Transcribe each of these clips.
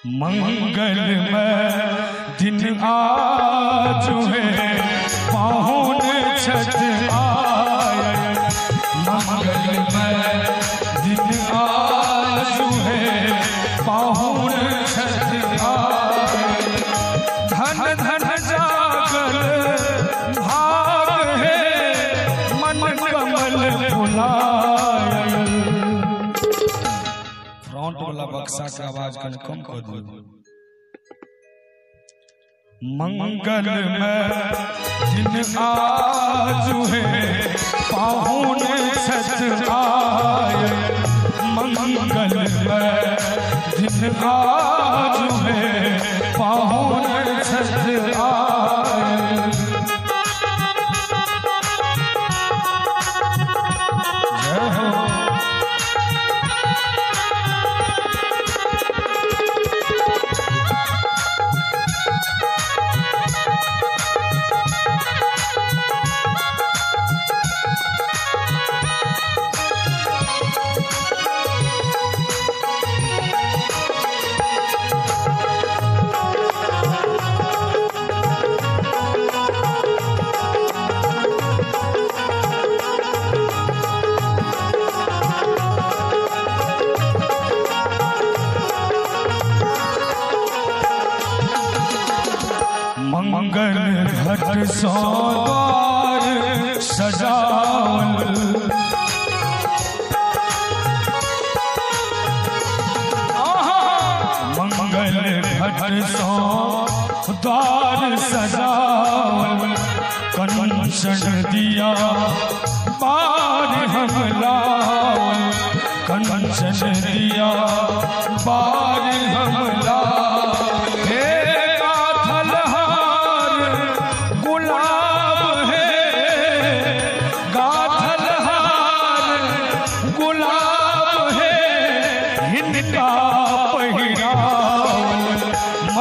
मंगल में दिन आज है पाहुन छठ आए। मंगल में दिन आज है पाहुन छठ आए। धन धन जागल भाग है मन कमल फुलाए। फ्रंट वाला बक्सा की आवाज कम कर दो। मंगल में दिन आज है पाहुन छठ आए। मंगल में दिन आज है पाहुन छठ आए। जय हो। मंगल घट सौ द्वार सजावल। मंगल घट सौ द्वार सजावल। कंचन दिया पार हम लावल। कंचन दिया पार हम लावल।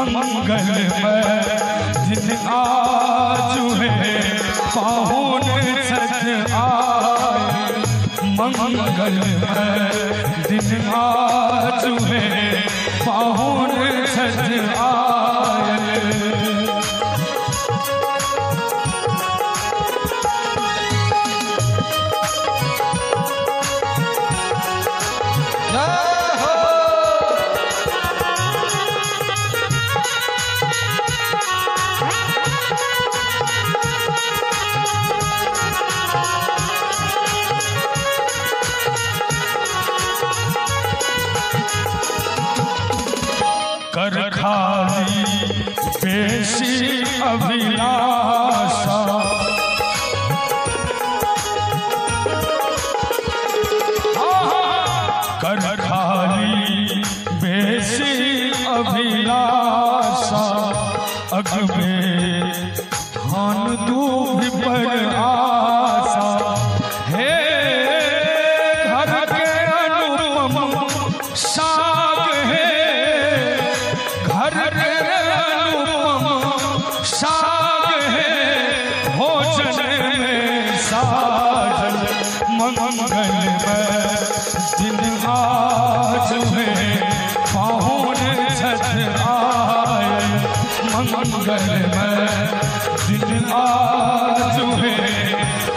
मंगल में दिन आज है पाहुन छठ आए। मंगल में दिन आज है पाहुन छठ आए। कर खाली पेशी अभिलाषा। कर खाली पेशी अभिलाषा। अगबे धान दूध पर आशा। हे घर के अनुपम साग है। घर के अनुपम साग है भोजन में साजन। मंगल में दिन आज है पाहुन छठ आए। मंगल में दिन आज है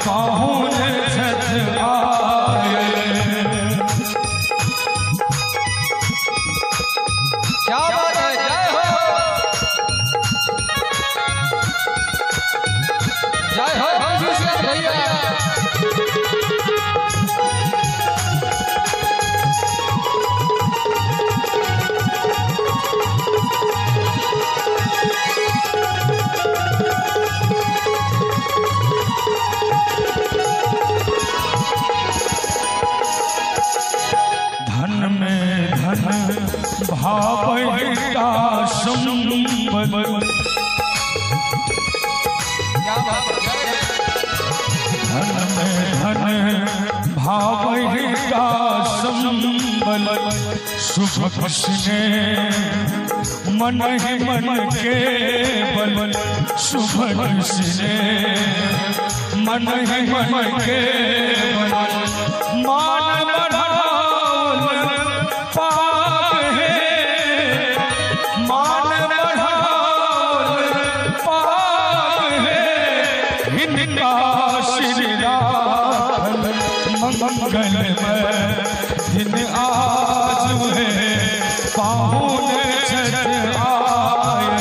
पाहुन छठ आए। क्या बात है। जय हो। जय हो भैया। धन में धन भावैता संबल। धन में धन भावैता संबल। शुभ खुशने मन ही मन के बल। शुभ खुशने मन ही मन के बल। मान बढ़ावल पाप है पाहुन छठ आए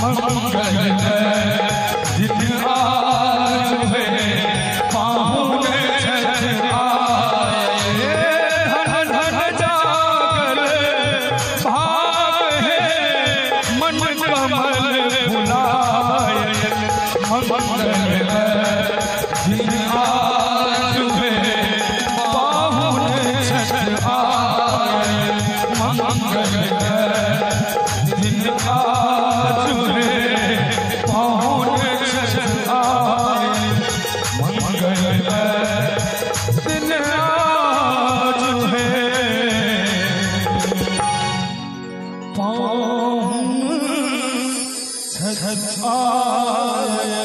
मंगल दिन आज है पाहुन छठ आए धन धन जागल भाग है मन कमल फुलाए मंगल दिन आज है पाहुन छठ आए मंगल दिन आज है पाहुन छठ आए मंगल दिन आज है पाहुन छठ आए।